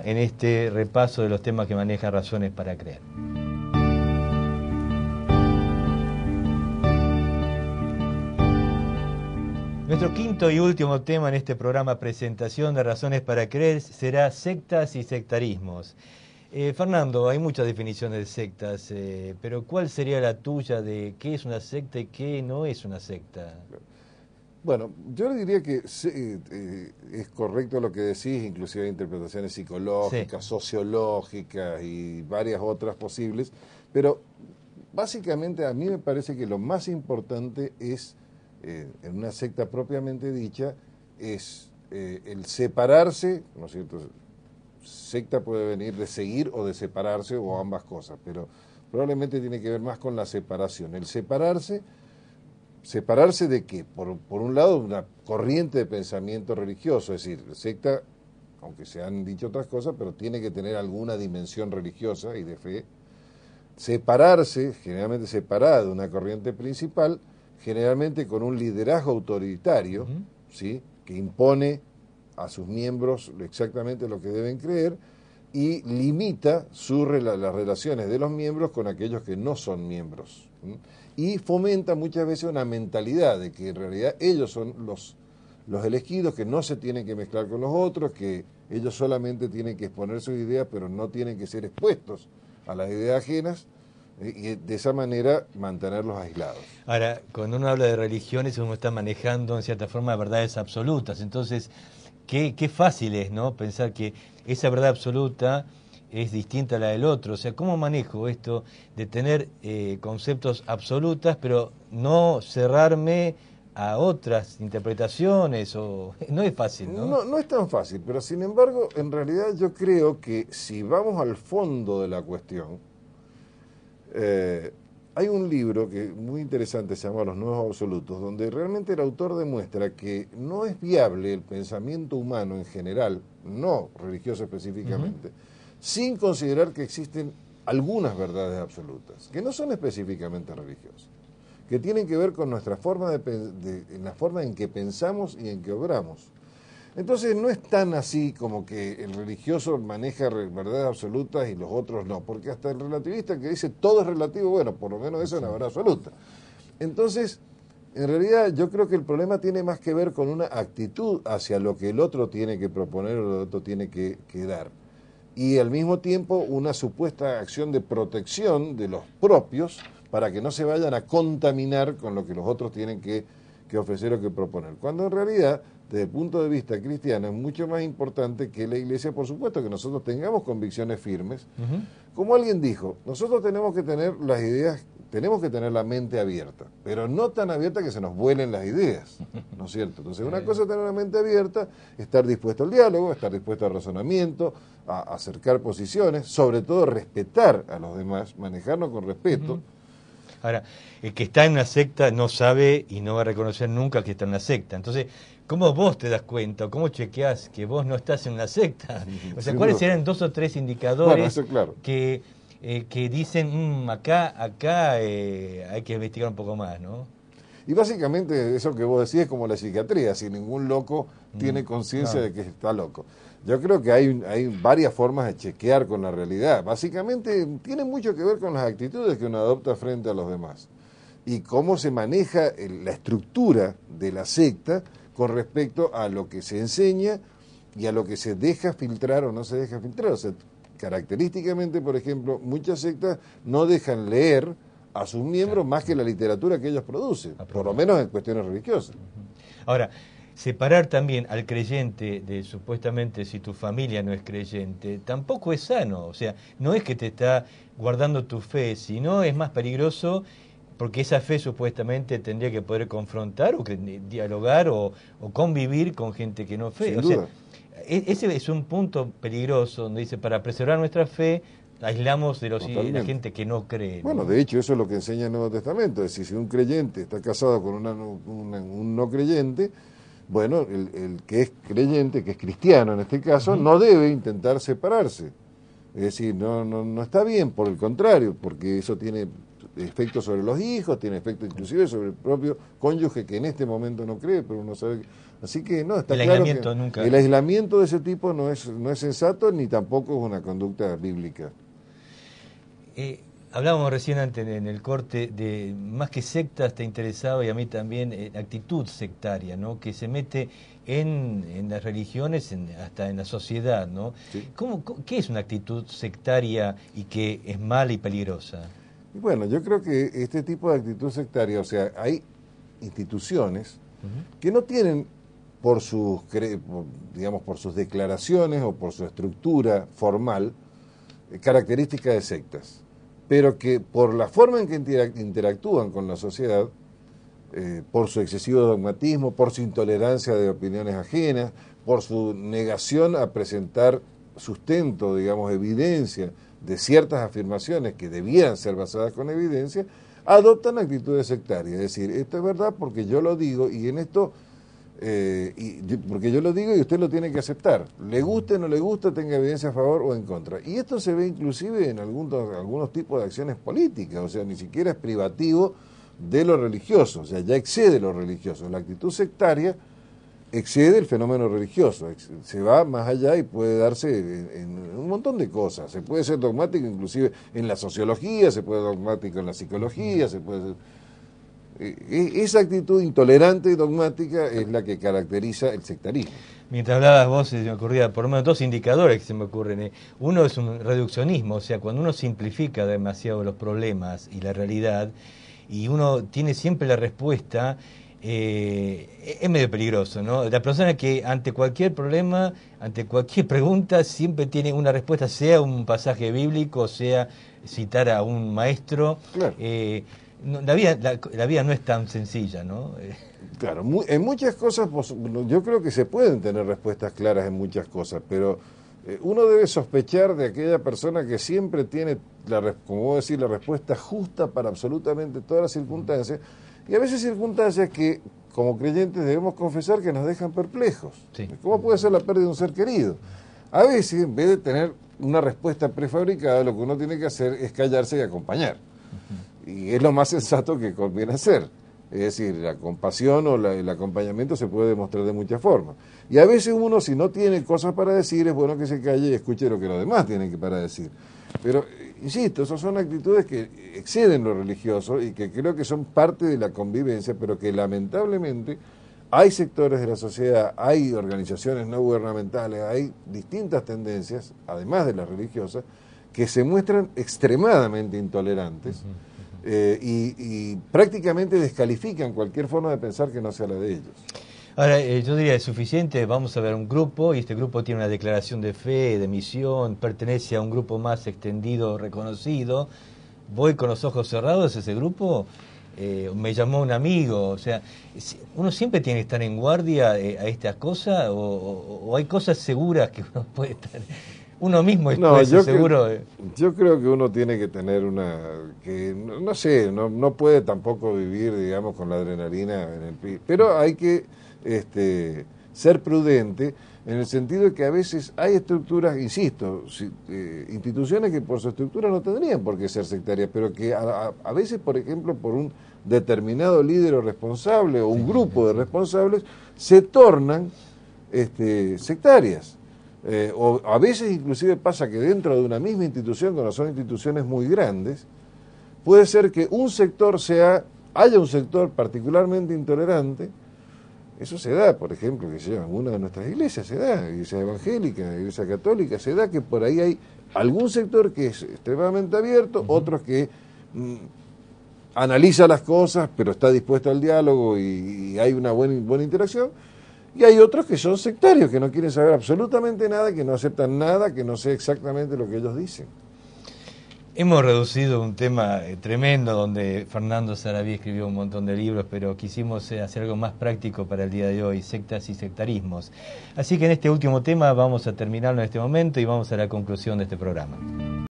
En este repaso de los temas que maneja Razones para Creer. Nuestro quinto y último tema en este programa Presentación de Razones para Creer será sectas y sectarismos. Fernando, hay muchas definiciones de sectas, pero ¿cuál sería la tuya de qué es una secta y qué no es una secta? Bueno, yo le diría que es correcto lo que decís, inclusive hay interpretaciones psicológicas, Sí. sociológicas y varias otras posibles, pero básicamente a mí me parece que lo más importante es, en una secta propiamente dicha, es el separarse, ¿no es cierto? Secta puede venir de seguir o de separarse o ambas cosas, pero probablemente tiene que ver más con la separación. El ¿separarse de qué? Por un lado, una corriente de pensamiento religioso, es decir, la secta, aunque se han dicho otras cosas, pero tiene que tener alguna dimensión religiosa y de fe. Separarse, generalmente separada de una corriente principal, generalmente con un liderazgo autoritario, ¿sí?, que impone a sus miembros exactamente lo que deben creer y limita las relaciones de los miembros con aquellos que no son miembros. Y fomenta muchas veces una mentalidad de que en realidad ellos son los elegidos, que no se tienen que mezclar con los otros, que ellos solamente tienen que exponer sus ideas, pero no tienen que ser expuestos a las ideas ajenas, y de esa manera mantenerlos aislados. Ahora, cuando uno habla de religiones, uno está manejando en cierta forma verdades absolutas. Entonces, qué fácil es, ¿no?, pensar que esa verdad absoluta es distinta a la del otro. O sea, ¿cómo manejo esto de tener conceptos absolutas, pero no cerrarme a otras interpretaciones? No es fácil, ¿no? No es tan fácil, pero sin embargo, en realidad yo creo que si vamos al fondo de la cuestión, hay un libro que muy interesante, se llama Los Nuevos Absolutos, donde realmente el autor demuestra que no es viable el pensamiento humano en general, no religioso específicamente, sin considerar que existen algunas verdades absolutas, que no son específicamente religiosas, que tienen que ver con nuestra forma en la forma en que pensamos y en que obramos. Entonces no es tan así como que el religioso maneja verdades absolutas y los otros no, porque hasta el relativista que dice todo es relativo, bueno, por lo menos eso es una verdad absoluta. Entonces, en realidad yo creo que el problema tiene más que ver con una actitud hacia lo que el otro tiene que proponer o lo que el otro tiene que dar. Y al mismo tiempo una supuesta acción de protección de los propios para que no se vayan a contaminar con lo que los otros tienen que ofrecer o que proponer. Cuando en realidad, desde el punto de vista cristiano, es mucho más importante que la Iglesia, por supuesto, que nosotros tengamos convicciones firmes. Como alguien dijo, nosotros tenemos que tener las ideas, tenemos que tener la mente abierta, pero no tan abierta que se nos vuelen las ideas, ¿no es cierto? Entonces, una cosa es tener la mente abierta, estar dispuesto al diálogo, estar dispuesto al razonamiento, a acercar posiciones, sobre todo respetar a los demás, manejarnos con respeto. Ahora, el que está en una secta no sabe y no va a reconocer nunca que está en una secta. Entonces, ¿cómo vos te das cuenta o cómo chequeás que vos no estás en una secta? O sea, ¿cuáles serían 2 o 3 indicadores, bueno, eso claro, que dicen, acá hay que investigar un poco más, ¿no? Y básicamente eso que vos decís es como la psiquiatría, si ningún loco tiene conciencia de que está loco. Yo creo que hay varias formas de chequear con la realidad. Básicamente tiene mucho que ver con las actitudes que uno adopta frente a los demás y cómo se maneja la estructura de la secta con respecto a lo que se enseña y a lo que se deja filtrar o no se deja filtrar. O sea, característicamente, por ejemplo, muchas sectas no dejan leer a sus miembros más que la literatura que ellos producen, por lo menos en cuestiones religiosas. Ahora, separar también al creyente de supuestamente si tu familia no es creyente, tampoco es sano. O sea, no es que te está guardando tu fe, sino es más peligroso porque esa fe supuestamente tendría que poder confrontar o que dialogar o convivir con gente que no fe. Sin O duda. sea, ese es un punto peligroso donde dice, para preservar nuestra fe, aislamos de la gente que no cree, ¿no? Bueno, de hecho, eso es lo que enseña el Nuevo Testamento. Es decir, si un creyente está casado con un no creyente, bueno, el que es creyente, que es cristiano en este caso, no debe intentar separarse. Es decir, no está bien, por el contrario, porque eso tiene efectos sobre los hijos, tiene efectos inclusive sobre el propio cónyuge que en este momento no cree, pero uno sabe Así que no, está el claro aislamiento que nunca... el aislamiento de ese tipo no es sensato ni tampoco es una conducta bíblica. Hablábamos recién antes en el corte de más que sectas te interesaba y a mí también actitud sectaria, ¿no? Que se mete en las religiones, hasta en la sociedad, ¿no? Sí. ¿Qué es una actitud sectaria y que es mala y peligrosa? Y bueno, yo creo que este tipo de actitud sectaria, o sea, hay instituciones que no tienen por sus, digamos, por sus declaraciones o por su estructura formal características de sectas, pero que por la forma en que interactúan con la sociedad, por su excesivo dogmatismo, por su intolerancia de opiniones ajenas, por su negación a presentar sustento, digamos, evidencia de ciertas afirmaciones que debían ser basadas con evidencia, adoptan actitudes sectarias. Es decir, esto es verdad porque yo lo digo y en esto, porque yo lo digo y usted lo tiene que aceptar. Le guste o no le guste, tenga evidencia a favor o en contra. Y esto se ve inclusive en algunos tipos de acciones políticas, o sea, ni siquiera es privativo de lo religioso, o sea, ya excede lo religioso. La actitud sectaria excede el fenómeno religioso, se va más allá y puede darse en un montón de cosas. Se puede ser dogmático inclusive en la sociología, se puede ser dogmático en la psicología, se puede ser... Esa actitud intolerante y dogmática es la que caracteriza el sectarismo. Mientras hablabas vos, se me ocurría por lo menos dos indicadores que se me ocurren. Uno es un reduccionismo, o sea, cuando uno simplifica demasiado los problemas y la realidad, y uno tiene siempre la respuesta, es medio peligroso, ¿no? La persona que ante cualquier problema, ante cualquier pregunta, siempre tiene una respuesta, sea un pasaje bíblico, sea citar a un maestro. Claro. La vida no es tan sencilla, ¿no? Claro, en muchas cosas, yo creo que se pueden tener respuestas claras en muchas cosas, pero uno debe sospechar de aquella persona que siempre tiene, como vos decís, la respuesta justa para absolutamente todas las circunstancias, y a veces circunstancias que, como creyentes, debemos confesar que nos dejan perplejos. Sí. ¿Cómo puede ser la pérdida de un ser querido? A veces, en vez de tener una respuesta prefabricada, lo que uno tiene que hacer es callarse y acompañar. Y es lo más sensato que conviene hacer. Es decir, la compasión o el acompañamiento se puede demostrar de muchas formas. Y a veces uno, si no tiene cosas para decir, es bueno que se calle y escuche lo que los demás tienen para decir. Pero, insisto, esas son actitudes que exceden lo religioso y que creo que son parte de la convivencia, pero que lamentablemente hay sectores de la sociedad, hay organizaciones no gubernamentales, hay distintas tendencias, además de las religiosas, que se muestran extremadamente intolerantes. Y prácticamente descalifican cualquier forma de pensar que no sea la de ellos. Ahora, yo diría, es suficiente, vamos a ver un grupo, y este grupo tiene una declaración de fe, de misión, pertenece a un grupo más extendido, reconocido, voy con los ojos cerrados a ese grupo, me llamó un amigo, o sea, uno siempre tiene que estar en guardia a estas cosas, o hay cosas seguras que uno puede estar... Uno mismo es seguro. Yo creo que uno tiene que tener no puede tampoco vivir, digamos, con la adrenalina en el pie, pero hay que ser prudente en el sentido de que a veces hay estructuras, insisto, instituciones que por su estructura no tendrían por qué ser sectarias, pero que a veces, por ejemplo, por un determinado líder o responsable o un grupo de responsables, se tornan sectarias. O a veces inclusive pasa que dentro de una misma institución, cuando son instituciones muy grandes, puede ser que un sector haya un sector particularmente intolerante. Eso se da, por ejemplo, que se llama en una de nuestras iglesias, se da, iglesia evangélica, iglesia católica, se da que por ahí hay algún sector que es extremadamente abierto, otros que analiza las cosas, pero está dispuesto al diálogo y hay una buena interacción. Y hay otros que son sectarios, que no quieren saber absolutamente nada, que no aceptan nada, que no sé exactamente lo que ellos dicen. Hemos reducido un tema tremendo donde Fernando Sarabí escribió un montón de libros, pero quisimos hacer algo más práctico para el día de hoy, sectas y sectarismos. Así que en este último tema vamos a terminarlo en este momento y vamos a la conclusión de este programa.